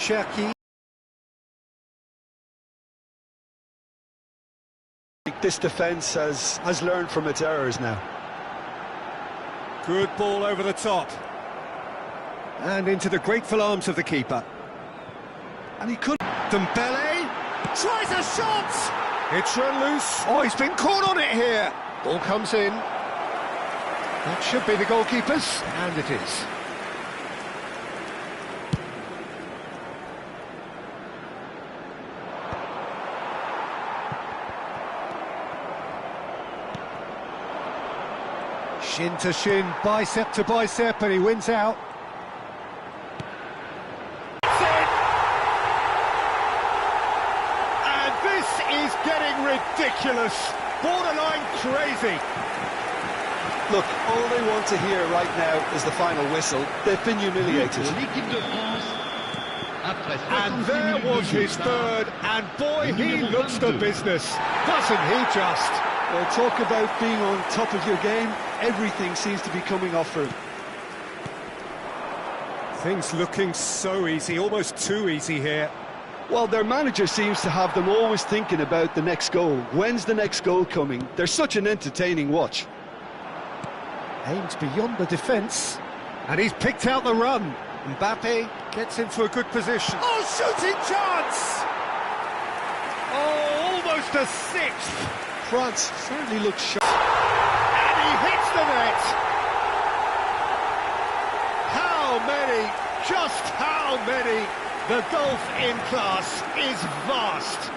Cherki. This defence has learned from its errors now. Good ball over the top. And into the grateful arms of the keeper. And he could... Dembele tries a shot! It's run loose. Oh, he's been caught on it here. Ball comes in. That should be the goalkeeper's, and it is. Shin to shin, bicep to bicep, and he wins out. And this is getting ridiculous, borderline crazy. Look, all they want to hear right now is the final whistle. They've been humiliated. And there was his third, and boy, he looks the business, doesn't he just? Well, talk about being on top of your game. Everything seems to be coming off for him. Things looking so easy, almost too easy here. Well, their manager seems to have them always thinking about the next goal. When's the next goal coming? They're such an entertaining watch. Aims beyond the defence, and he's picked out the run. Mbappe gets into a good position. Oh, shooting chance! Oh, almost a sixth. France certainly looks sharp. And he hits the net! How many, just how many? The gulf in class is vast.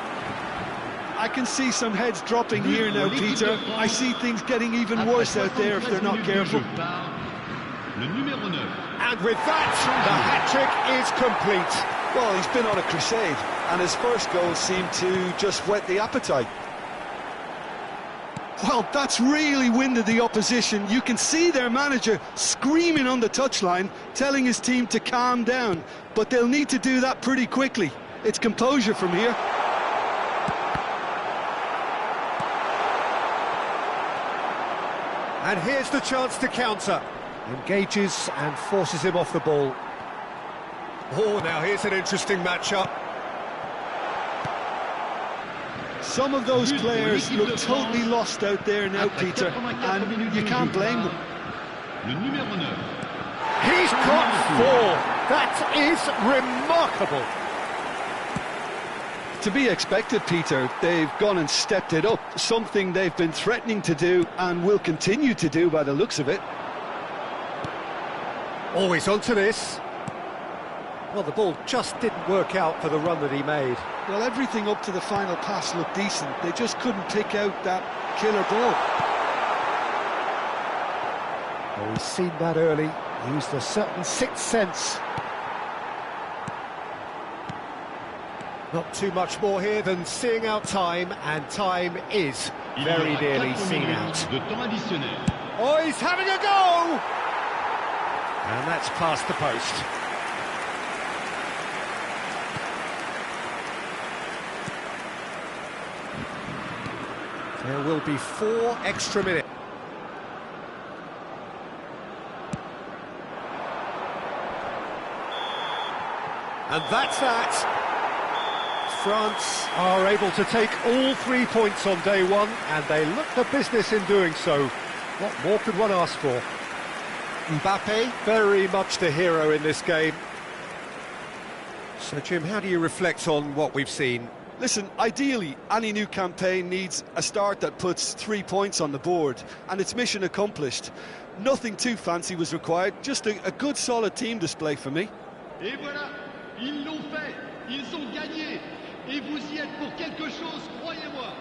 I can see some heads dropping here now, Peter. I see things getting even worse out there if they're not careful. And with that, the hat-trick is complete. Well, he's been on a crusade, and his first goal seemed to just whet the appetite. Well, that's really winded the opposition. You can see their manager screaming on the touchline, telling his team to calm down. But they'll need to do that pretty quickly. It's composure from here. And here's the chance to counter. Engages and forces him off the ball. Oh, now here's an interesting matchup. Some of those players look totally lost out there now, Peter, and you can't blame them. He's got four. That is remarkable. To be expected, Peter. They've gone and stepped it up, something they've been threatening to do and will continue to do by the looks of it. Always onto this. Well, the ball just didn't work out for the run that he made. Well, everything up to the final pass looked decent. They just couldn't pick out that killer ball. Oh, he's seen that early. Used a certain sixth sense. Not too much more here than seeing out time, and time is very nearly seen out. Oh, he's having a go! And that's past the post. There will be 4 extra minutes. And that's that. France are able to take all 3 points on day one, and they look the business in doing so. What more could one ask for? Mbappe, very much the hero in this game. So, Jim, how do you reflect on what we've seen? Listen, ideally, any new campaign needs a start that puts 3 points on the board, and it's mission accomplished. Nothing too fancy was required, just a good, solid team display for me. Et voilà, ils l'ont fait, ils ont gagné, et vous y êtes pour quelque chose, croyez-moi.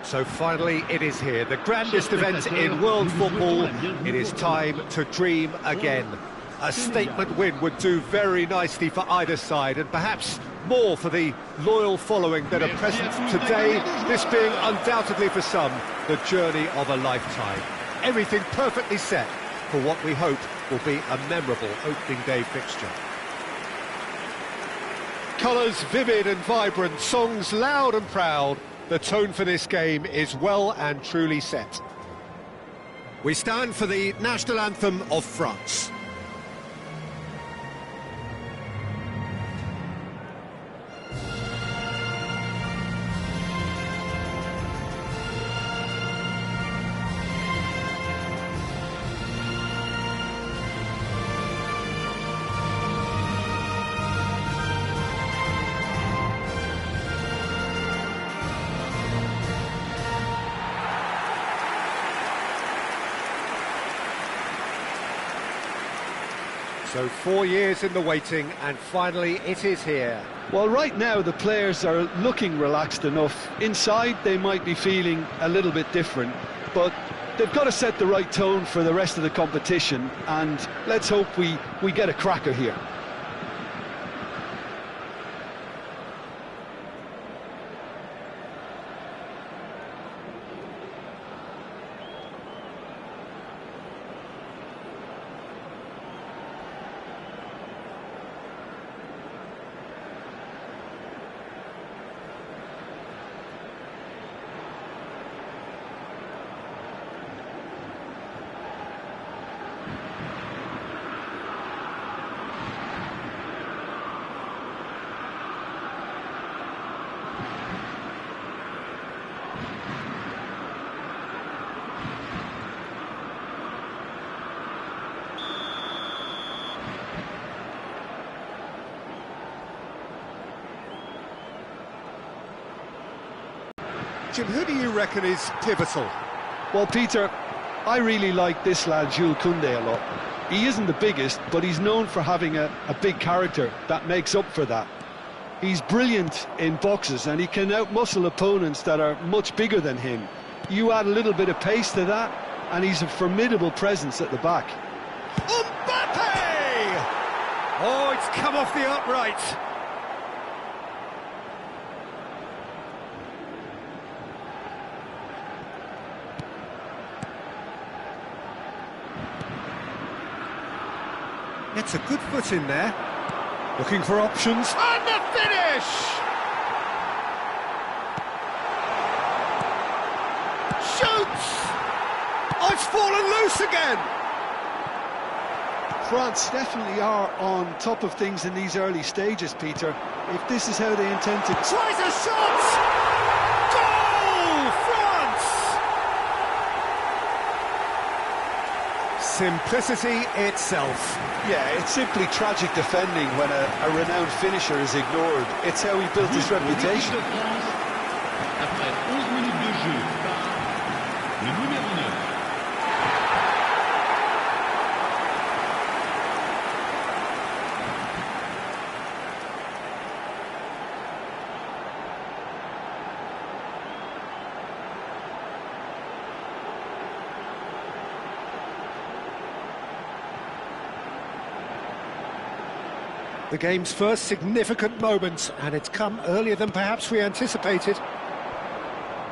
So finally it is here, the grandest event in world football. It is time to dream again. A statement win would do very nicely for either side, and perhaps more for the loyal following that are present today, this being undoubtedly for some the journey of a lifetime. Everything perfectly set for what we hope will be a memorable opening day fixture. Colours vivid and vibrant, songs loud and proud. The tone for this game is well and truly set. We stand for the national anthem of France. So 4 years in the waiting, and finally it is here. Well, right now the players are looking relaxed enough. Inside they might be feeling a little bit different, but they've got to set the right tone for the rest of the competition, and let's hope we get a cracker here. Jim, who do you reckon is pivotal? Well, Peter, I really like this lad, Jules Koundé, a lot. He isn't the biggest, but he's known for having a big character that makes up for that. He's brilliant in boxes, and he can outmuscle opponents that are much bigger than him. You add a little bit of pace to that, and he's a formidable presence at the back. Mbappe! Oh, it's come off the upright. Gets a good foot in there. Looking for options. And the finish! Shoots! Oh, it's fallen loose again! France definitely are on top of things in these early stages, Peter. If this is how they intend to... Tries a shot! Goal! France! Simplicity itself. Yeah, it's simply tragic defending when a renowned finisher is ignored. It's how he built his reputation. Après 11 minutes de jeu par le numéro 9. The game's first significant moment, and it's come earlier than perhaps we anticipated.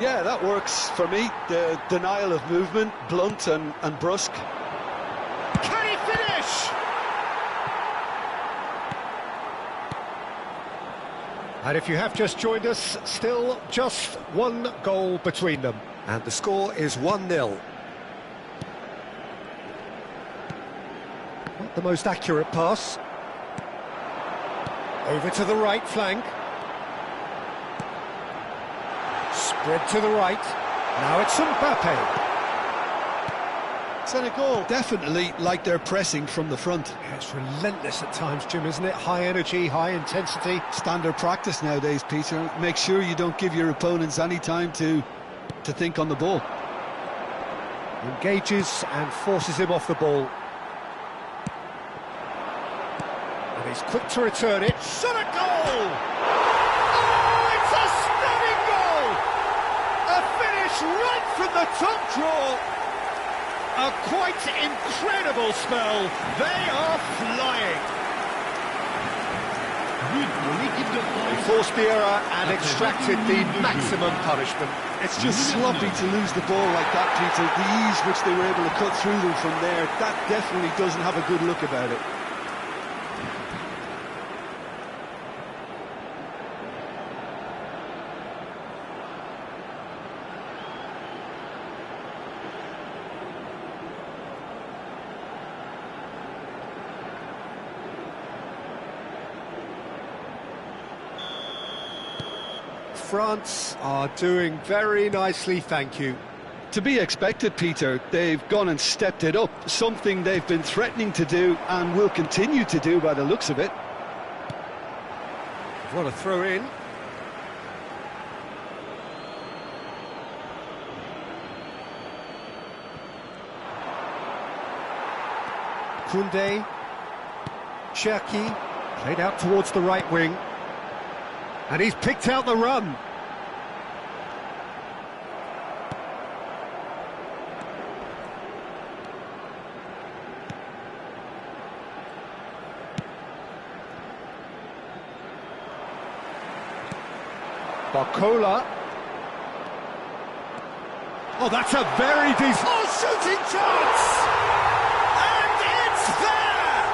Yeah, that works for me. The denial of movement, blunt and brusque. Can he finish? And if you have just joined us, still just one goal between them. And the score is 1-0. Not the most accurate pass. Over to the right flank. Spread to the right. Now it's Mbappe. Senegal definitely like their pressing from the front. Yeah, it's relentless at times, Jim, isn't it? High energy, high intensity. Standard practice nowadays, Peter. Make sure you don't give your opponents any time to think on the ball. Engages and forces him off the ball. And he's quick to return it. Shot a goal! Oh, it's a stunning goal! A finish right from the top draw. A quite incredible spell. They are flying. But pour l'équipe de They France. forced the error and extracted the maximum punishment. It's just sloppy to lose the ball like that, Peter. The ease which they were able to cut through them from there, that definitely doesn't have a good look about it. France are doing very nicely, thank you. To be expected, Peter. They've gone and stepped it up, something they've been threatening to do and will continue to do by the looks of it. What a throw in. Koundé, Cherki, played out towards the right wing. And he's picked out the run. Barcola. Oh, that's a very decent... Oh, shooting chance! And it's there!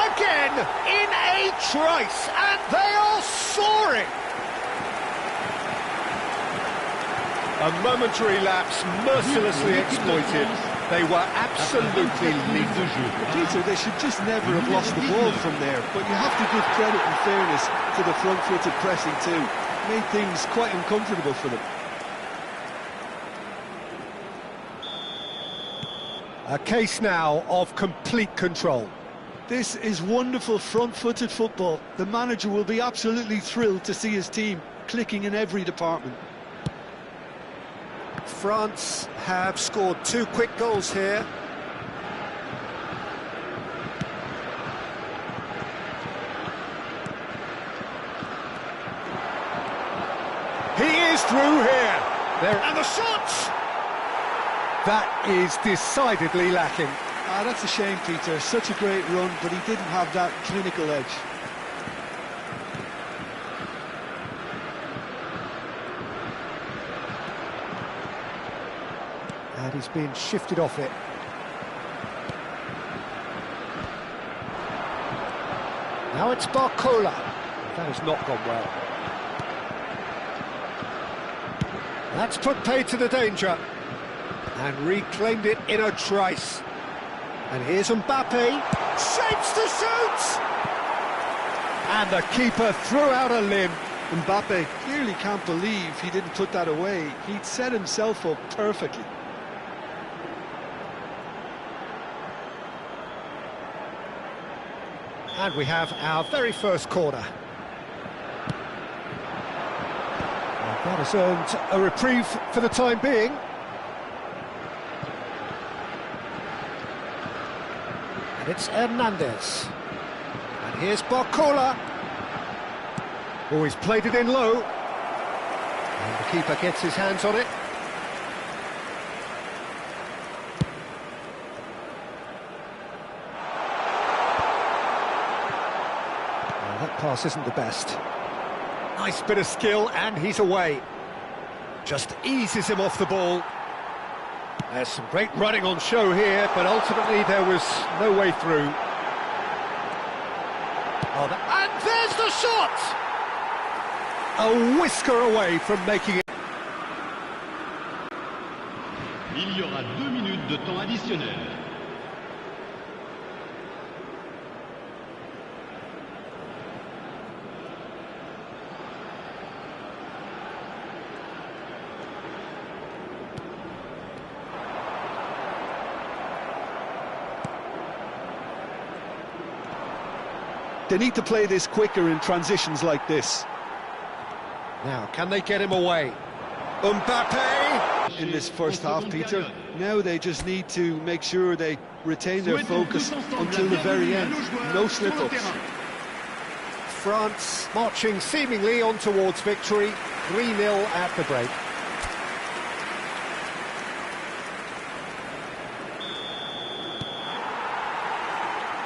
Again, in a trice, and they are soaring! A momentary lapse, mercilessly exploited. They were absolutely lethal. Peter, they should just never have lost the ball from there, but you have to give credit and fairness to the front-footed pressing too. Made things quite uncomfortable for them. A case now of complete control. This is wonderful front-footed football. The manager will be absolutely thrilled to see his team clicking in every department. France have scored 2 quick goals here. He is through here. There, and the shot! That is decidedly lacking. That's a shame, Peter. Such a great run, but he didn't have that clinical edge. And he's been shifted off it. Now it's Barcola. That has not gone well. That's put paid to the danger. And reclaimed it in a trice. And here's Mbappe. Shapes to shoot! And the keeper threw out a limb. Mbappe clearly can't believe he didn't put that away. He'd set himself up perfectly. And we have our very first corner. And that has earned a reprieve for the time being. And it's Hernandez. And here's Barcola. Oh, he's played it in low. And the keeper gets his hands on it. That pass isn't the best. Nice bit of skill, and he's away. Just eases him off the ball. There's some great running on show here, but ultimately there was no way through. Oh, and there's the shot! A whisker away from making it. Il y aura 2 minutes de temps additionnel. They need to play this quicker in transitions like this. Now, can they get him away? Mbappe! In this first half, Peter, now they just need to make sure they retain their focus until the very end. No slip-ups. France marching seemingly on towards victory, 3-0 at the break.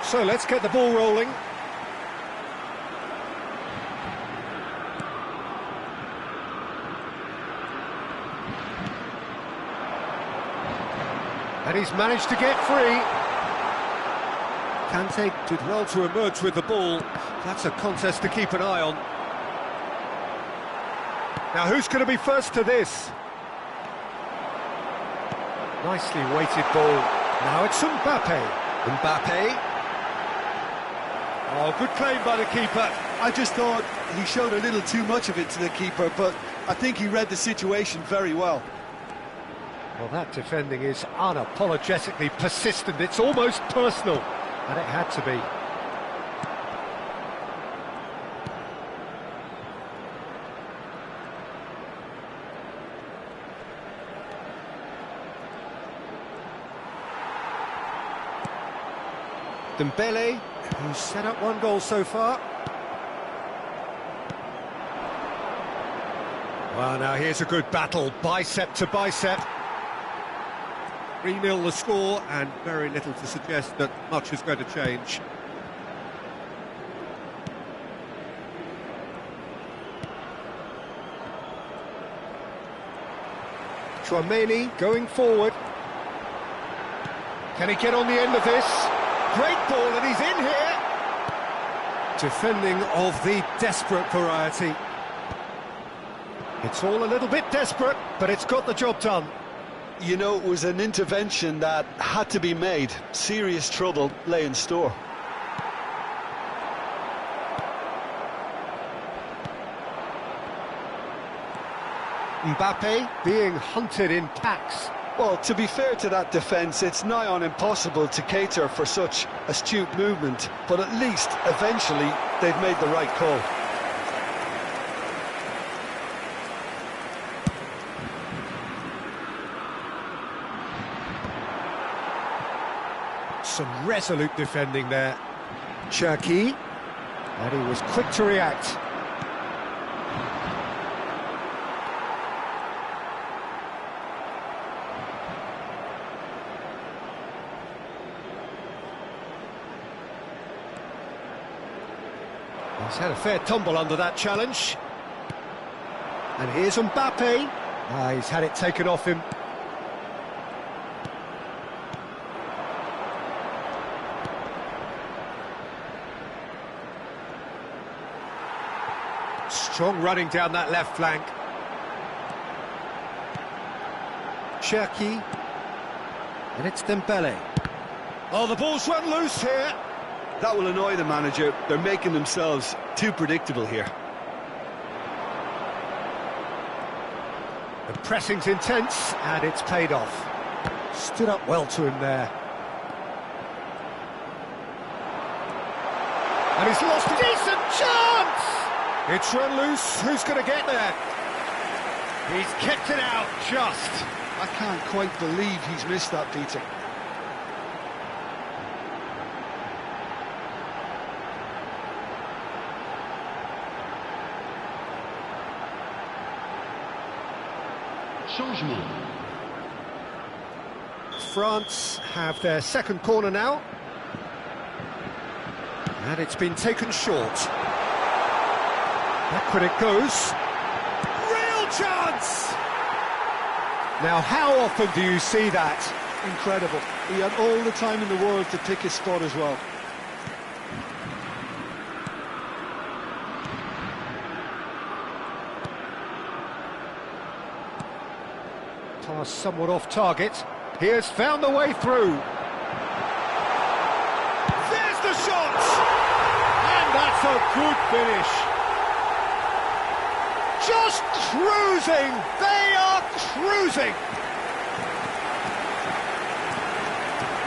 So let's get the ball rolling. And he's managed to get free. Kante did well to emerge with the ball. That's a contest to keep an eye on. Now who's going to be first to this? Nicely weighted ball. Now it's Mbappe. Mbappe. Oh, good claim by the keeper. I just thought he showed a little too much of it to the keeper, but I think he read the situation very well. Well, that defending is unapologetically persistent. It's almost personal, and it had to be. Dembele, who's set up 1 goal so far. Well, now here's a good battle, bicep to bicep. 3-0 the score, and very little to suggest that much is going to change. Tchouaméni going forward. Can he get on the end of this? Great ball, and he's in here! Defending of the desperate variety. It's all a little bit desperate, but it's got the job done. You know, it was an intervention that had to be made. Serious trouble lay in store. Mbappe being hunted in packs. Well, to be fair to that defence, it's nigh on impossible to cater for such astute movement, but at least, eventually, they've made the right call. Some resolute defending there. Cherki, and he was quick to react. He's had a fair tumble under that challenge. And here's Mbappe. He's had it taken off him. Strong running down that left flank. Cherki. And it's Dembele. Oh, the ball's run loose here. That will annoy the manager. They're making themselves too predictable here. The pressing's intense, and it's paid off. Stood up well to him there. And he's lost a decent chance! It's run loose, who's going to get there? He's kept it out, just. I can't quite believe he's missed that, Peter. Changement. France have their second corner now. And it's been taken short. Backward it goes. Real chance! Now, how often do you see that? Incredible. He had all the time in the world to pick his spot as well. Pass somewhat off target. He has found the way through. There's the shot! And that's a good finish. Just cruising! They are cruising!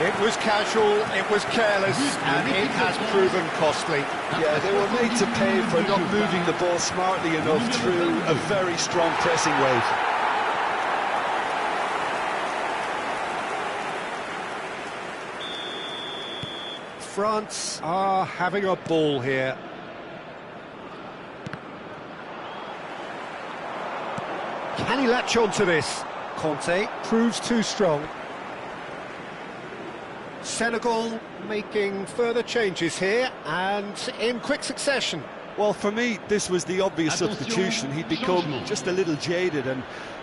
It was casual, it was careless, and it has proven costly. Yeah, they were made to pay for not moving the ball smartly enough through a very strong pressing wave. France are having a ball here. Can he latch on to this? Conte proves too strong. Senegal making further changes here and in quick succession. Well, for me, this was the obvious substitution. He'd become just a little jaded, and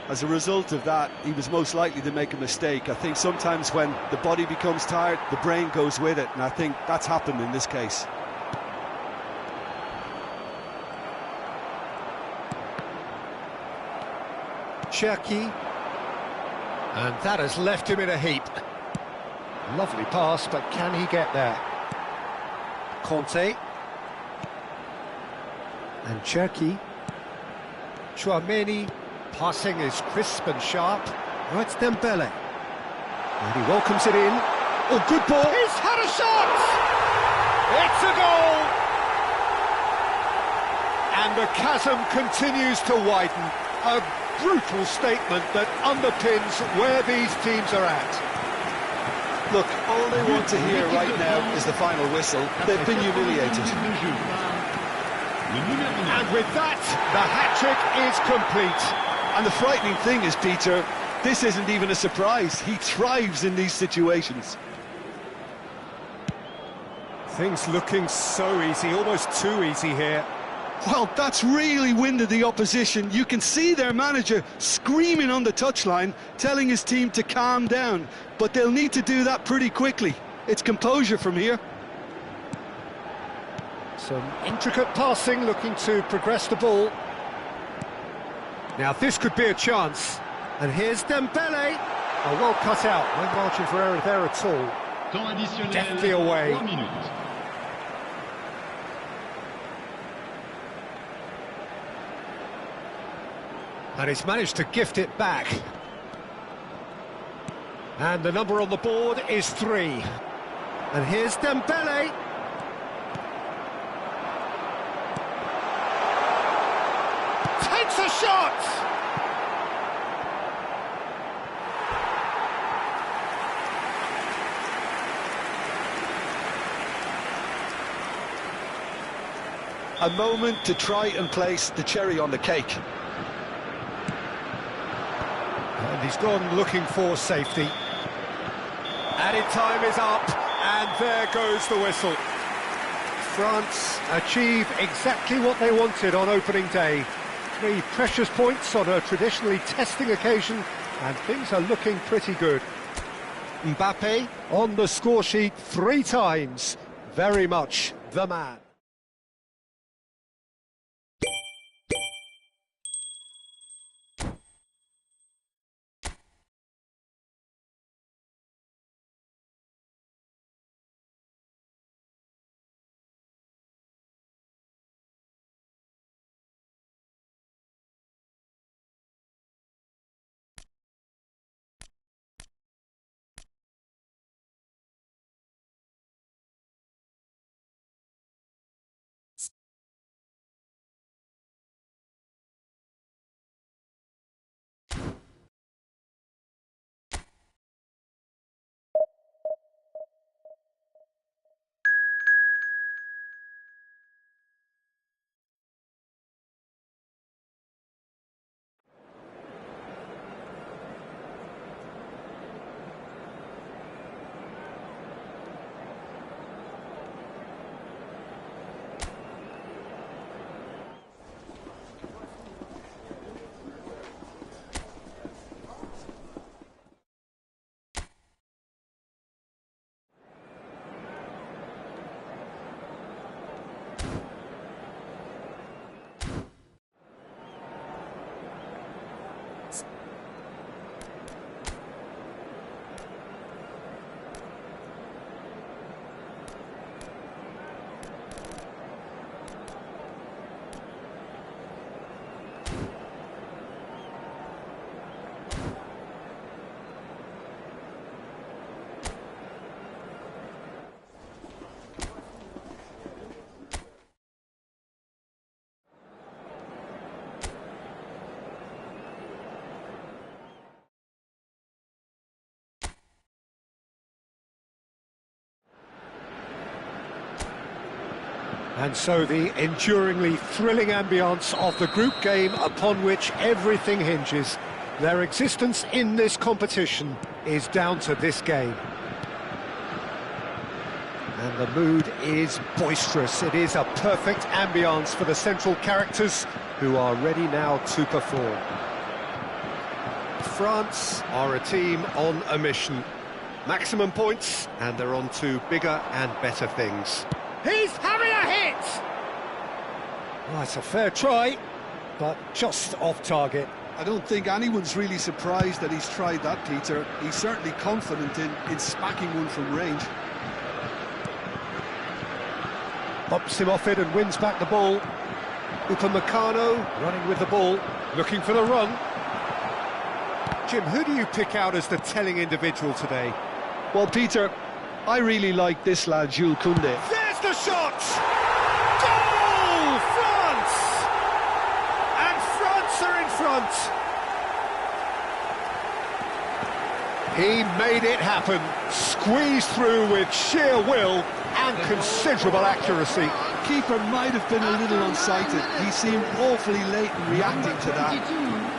as a result of that, he was most likely to make a mistake. I think sometimes when the body becomes tired, the brain goes with it, and I think that's happened in this case. Cherki, and that has left him in a heap. Lovely pass, but can he get there? Conte. And Cherki. Tchouaméni. Passing is crisp and sharp. Oh, it's Dembele. And he welcomes it in. Oh, good ball. He's had a shot! It's a goal! And the chasm continues to widen. A brutal statement that underpins where these teams are at. Look, all they want to hear right now is the final whistle. They've been humiliated. And with that, the hat-trick is complete. And the frightening thing is, Peter, this isn't even a surprise. He thrives in these situations. Things looking so easy, almost too easy here. Well, that's really winded the opposition. You can see their manager screaming on the touchline, telling his team to calm down. But they'll need to do that pretty quickly. It's composure from here. Some intricate passing, looking to progress the ball. Now this could be a chance. And here's Dembele. Oh, well cut out. No margin for error there at all. Temps additionnel, Deftly away. 3 minutes. And he's managed to gift it back. And the number on the board is 3. And here's Dembele. Takes a shot! A moment to try and place the cherry on the cake. And he's gone looking for safety. Added time is up, and there goes the whistle. France achieve exactly what they wanted on opening day. 3 precious points on a traditionally testing occasion, and things are looking pretty good. Mbappe on the score sheet 3 times. Very much the man. And so the enduringly thrilling ambience of the group game upon which everything hinges. Their existence in this competition is down to this game. And the mood is boisterous. It is a perfect ambience for the central characters who are ready now to perform. France are a team on a mission. Maximum points, and they're on to bigger and better things. He's having a hit! Well, it's a fair try, but just off target. I don't think anyone's really surprised that he's tried that, Peter. He's certainly confident in smacking one from range. Bumps him off it and wins back the ball. Upamecano running with the ball, looking for the run. Jim, who do you pick out as the telling individual today? Well, Peter, I really like this lad, Jules Koundé. There's the shot! Goal! France! And France are in front. He made it happen, squeezed through with sheer will and considerable accuracy. Keeper might have been a little unsighted. He seemed awfully late in reacting to that.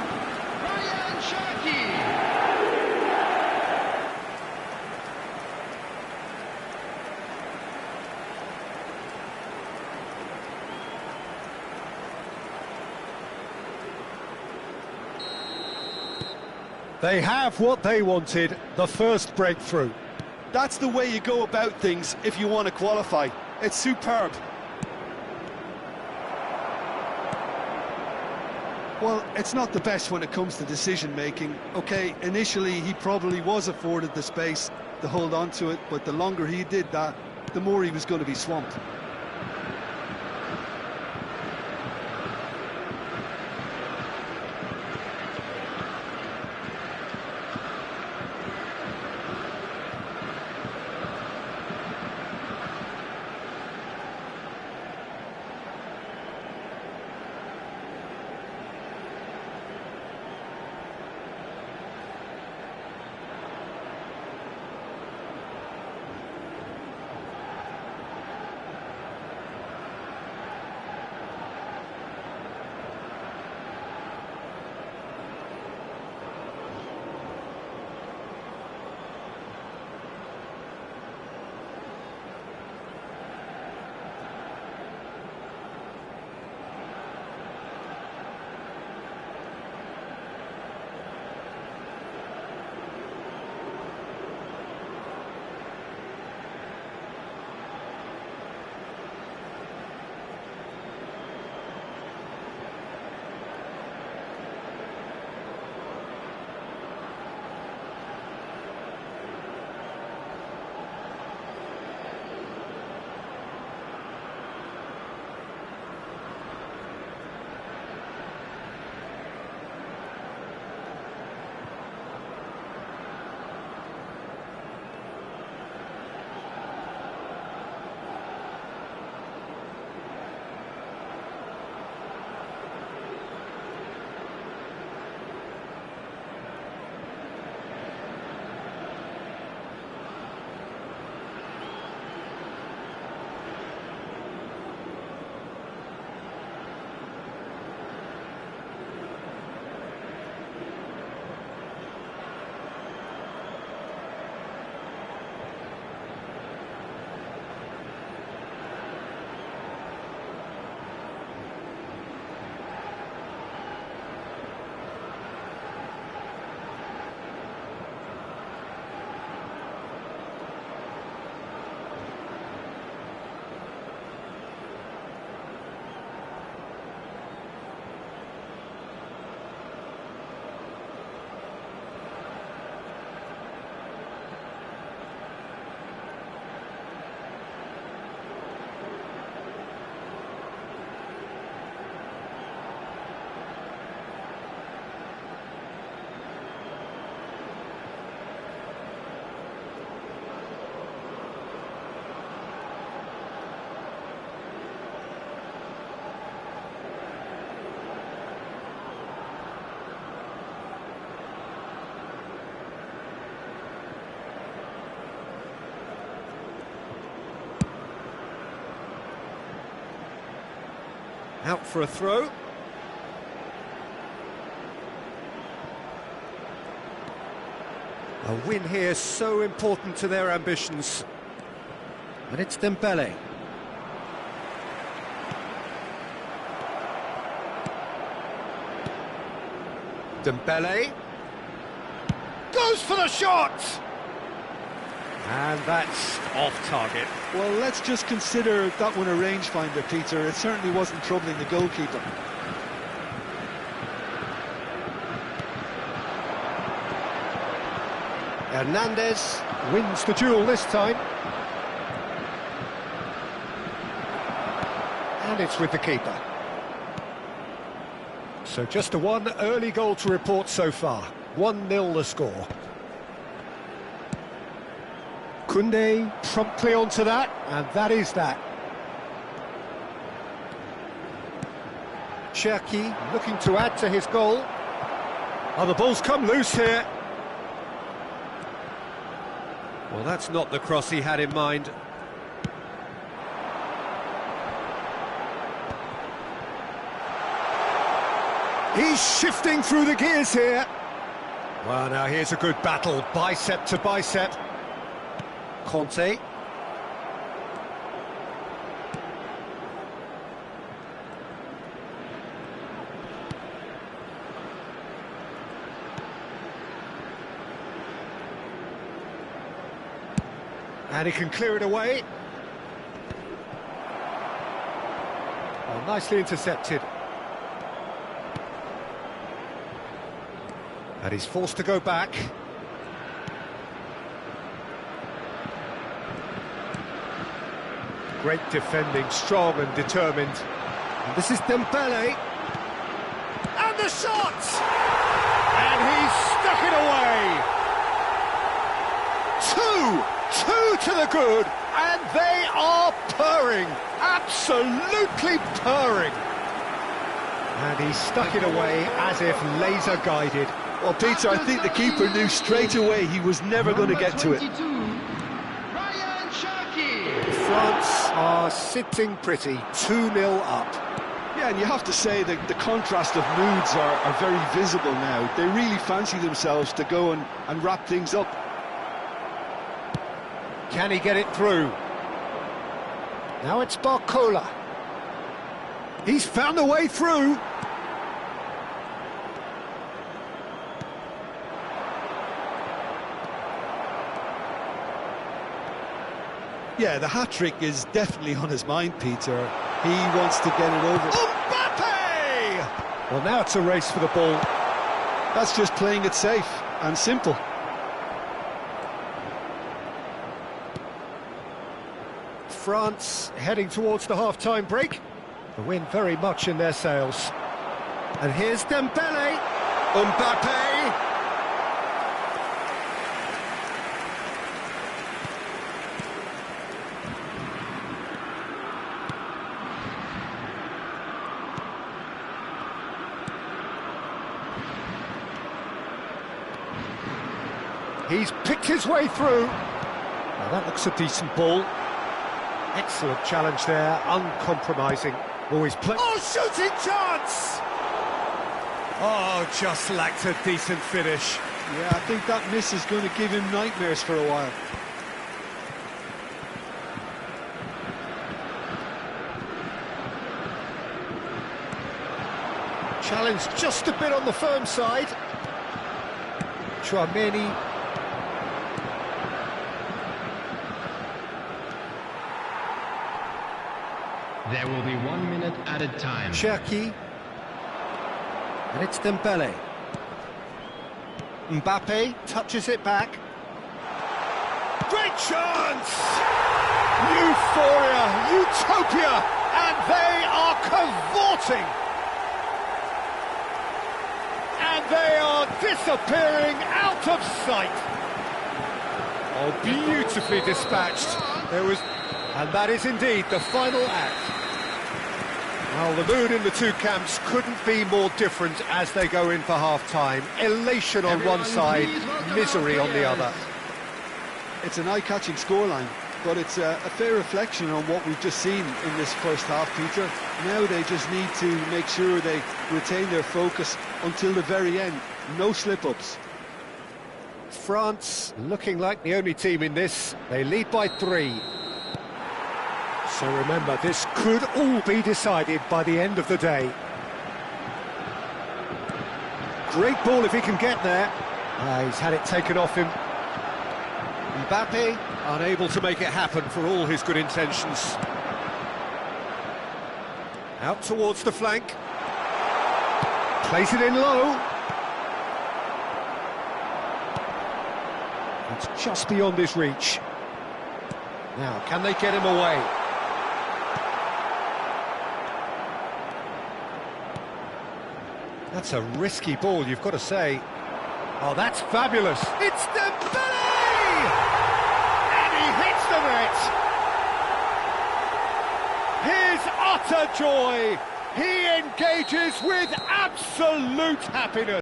They have what they wanted, the first breakthrough. That's the way you go about things if you want to qualify. It's superb. Well, it's not the best when it comes to decision-making. OK, initially he probably was afforded the space to hold on to it, but the longer he did that, the more he was going to be swamped. Out for a throw. A win here so important to their ambitions. And it's Dembele. Dembele goes for the shot! And that's off target. Well, let's just consider that one a rangefinder, Peter. It certainly wasn't troubling the goalkeeper. Hernandez wins the duel this time. And it's with the keeper. So just a one early goal to report so far. 1-0 the score. Koundé promptly onto that, and that is that. Cherki looking to add to his goal. Oh, the ball's come loose here. Well, that's not the cross he had in mind. He's shifting through the gears here. Well, now here's a good battle, bicep to bicep. Conte. And he can clear it away. Oh, nicely intercepted. And he's forced to go back. Great defending, strong and determined. And this is Dembele. And the shot! And he's stuck it away! Two to the good, and they are purring, absolutely purring. And he stuck it away as if laser guided. Well, Peter, I think the keeper knew straight away he was never going to get to it. France are sitting pretty, 2-0 up. Yeah, and you have to say that the contrast of moods are very visible now. They really fancy themselves to go and wrap things up. Can he get it through? Now it's Barcola. He's found a way through. Yeah, the hat-trick is definitely on his mind, Peter. He wants to get it over. Mbappe! Well, now it's a race for the ball. That's just playing it safe and simple. France heading towards the half-time break. The win very much in their sails. And here's Dembele. Mbappe! He's picked his way through. Now that looks a decent ball. Excellent challenge there, uncompromising. Always play. Oh, shooting chance! Oh, just lacked a decent finish. Yeah, I think that miss is going to give him nightmares for a while. Challenge just a bit on the firm side. Tchouaméni. There will be 1 minute added time. Cherki. And it's Dembele. Mbappe touches it back. Great chance! Euphoria, utopia, and they are cavorting. And they are disappearing out of sight. Oh, beautifully dispatched. And that is indeed the final act. Well, the mood in the two camps couldn't be more different as they go in for half-time. Elation on one side, misery on the other. It's an eye-catching scoreline. but it's a fair reflection on what we've just seen in this first half, Peter. Now they just need to make sure they retain their focus until the very end. No slip-ups. France looking like the only team in this. They lead by 3. So remember, this could all be decided by the end of the day. Great ball if he can get there. He's had it taken off him. Mbappe unable to make it happen for all his good intentions. Out towards the flank. Plays it in low. It's just beyond his reach. Now, can they get him away? That's a risky ball, you've got to say. Oh, that's fabulous. It's Dembele! And he hits the net! His utter joy! He engages with absolute happiness.